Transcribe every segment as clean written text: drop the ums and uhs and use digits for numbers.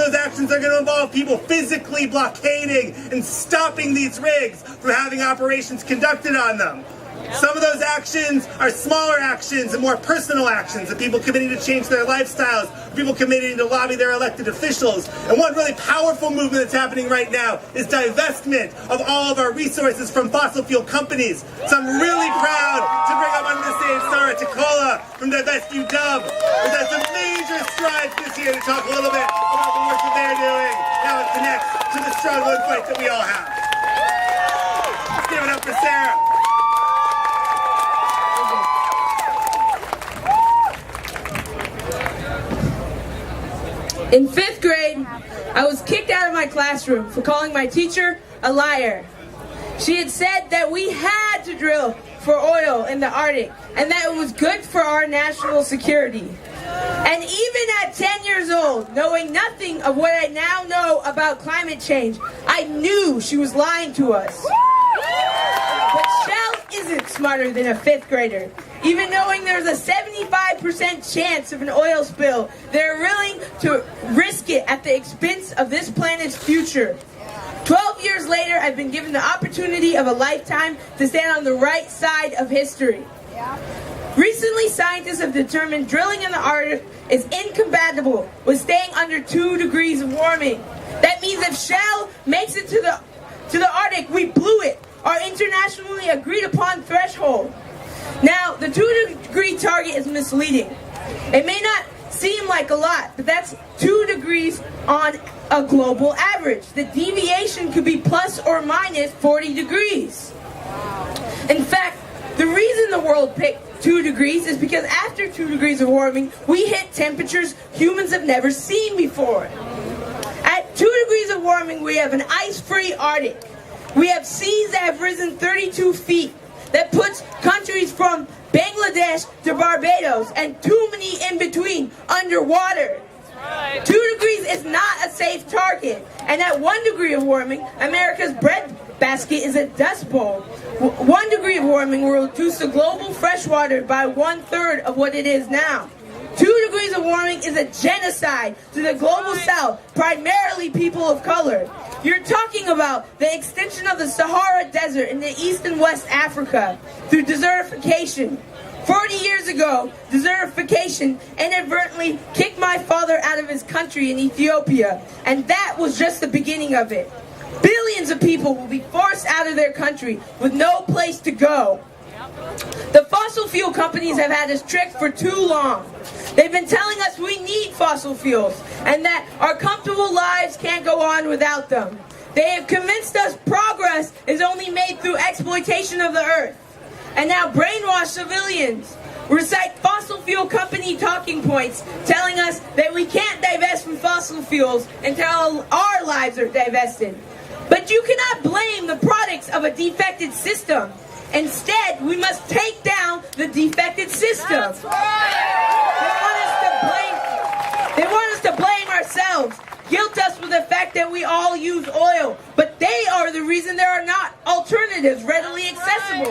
those actions are going to involve people physically blockading and stopping these rigs from having operations conducted on them. Some of those actions are smaller actions and more personal actions of people committing to change their lifestyles, people committing to lobby their elected officials. And one really powerful movement that's happening right now is divestment of all of our resources from fossil fuel companies. So I'm really proud to bring up on the stage Sarra Tekola from Divest UW, who's had some major strides this year to talk a little bit about the work that they're doing, how it connects to the struggle and fight that we all have. Let's give it up for Sarra. In 5th grade, I was kicked out of my classroom for calling my teacher a liar. She had said that we had to drill for oil in the Arctic and that it was good for our national security. And even at 10 years old, knowing nothing of what I now know about climate change, I knew she was lying to us. But Shell isn't smarter than a 5th grader. Even knowing there's a 75% chance of an oil spill, they're willing to risk it at the expense of this planet's future. 12 years later, I've been given the opportunity of a lifetime to stand on the right side of history. Recently, scientists have determined drilling in the Arctic is incompatible with staying under 2 degrees of warming. That means if Shell makes it to the Arctic, we blew it, our internationally agreed upon threshold. Now, the 2-degree target is misleading. It may not seem like a lot, but that's 2 degrees on a global average. The deviation could be plus or minus 40 degrees. In fact, the reason the world picked 2 degrees is because after 2 degrees of warming, we hit temperatures humans have never seen before. At 2 degrees of warming, we have an ice-free Arctic. We have seas that have risen 32 feet. That puts countries from Bangladesh to Barbados and too many in between underwater. 2 degrees is not a safe target. And at 1 degree of warming, America's bread basket is a dust bowl. 1 degree of warming will reduce the global freshwater by 1/3 of what it is now. 2 degrees of warming is a genocide to the global south, primarily people of color. You're talking about the extension of the Sahara Desert in the East and West Africa through desertification. 40 years ago, desertification inadvertently kicked my father out of his country in Ethiopia, and that was just the beginning of it. Billions of people will be forced out of their country with no place to go. The fossil fuel companies have had us tricked for too long. They've been telling us we need fossil fuels and that our comfortable lives can't go on without them. They have convinced us progress is only made through exploitation of the earth. And now brainwashed civilians recite fossil fuel company talking points telling us that we can't divest from fossil fuels until our lives are divested. But you cannot blame the products of a defected system. Instead, we must take down the defected system. That's right. They want us to blame ourselves, guilt us with the fact that we all use oil, but they are the reason there are not alternatives readily accessible.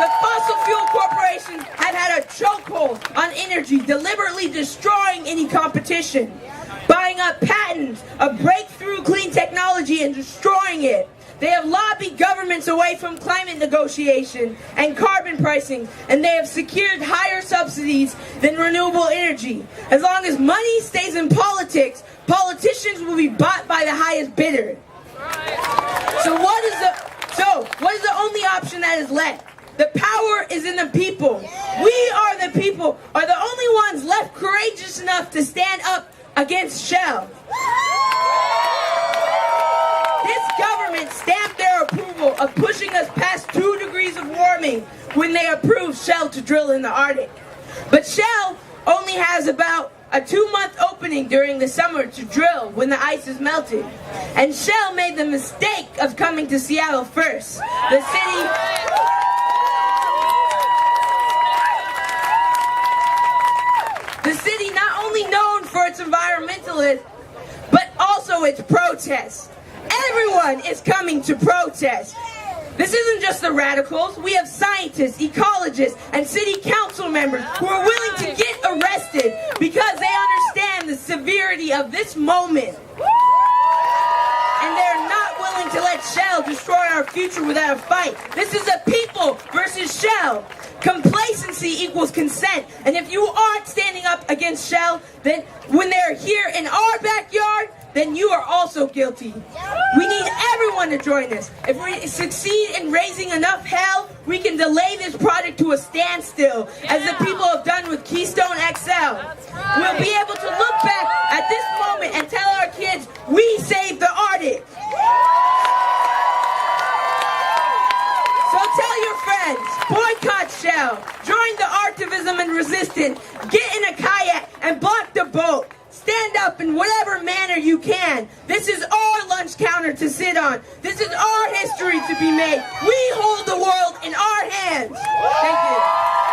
The fossil fuel corporations have had a chokehold on energy, deliberately destroying any competition, buying up patents of breakthrough clean technology and destroying it. They have lobbied governments away from climate negotiation and carbon pricing, and they have secured higher subsidies than renewable energy. As long as money stays in politics, politicians will be bought by the highest bidder. So what is the only option that is left? The power is in the people. We are the people, are the only ones left courageous enough to stand up against Shell. This government stamped their approval of pushing us past 2 degrees of warming when they approved Shell to drill in the Arctic. But Shell only has about a 2-month opening during the summer to drill when the ice is melted. And Shell made the mistake of coming to Seattle first. The city not only known for its environmentalism, but also its protests. Everyone is coming to protest. This isn't just the radicals. We have scientists, ecologists, and city council members who are willing to get arrested because they understand the severity of this moment. And they're not willing to let Shell destroy our future without a fight. This is a people versus Shell. Complacency equals consent. And if you aren't standing up against Shell, then when they're here in our backyard, then you are also guilty. We need everyone to join us. If we succeed in raising enough hell, we can delay this project to a standstill, as the people have done with Keystone XL. We'll be able to look back at this moment and tell our kids, we saved the Arctic. So tell your friends, boycott Shell, join the Arctivism and resistance, get in a kayak and block the boat. Stand up in whatever manner you can. This is our lunch counter to sit on. This is our history to be made. We hold the world in our hands. Thank you.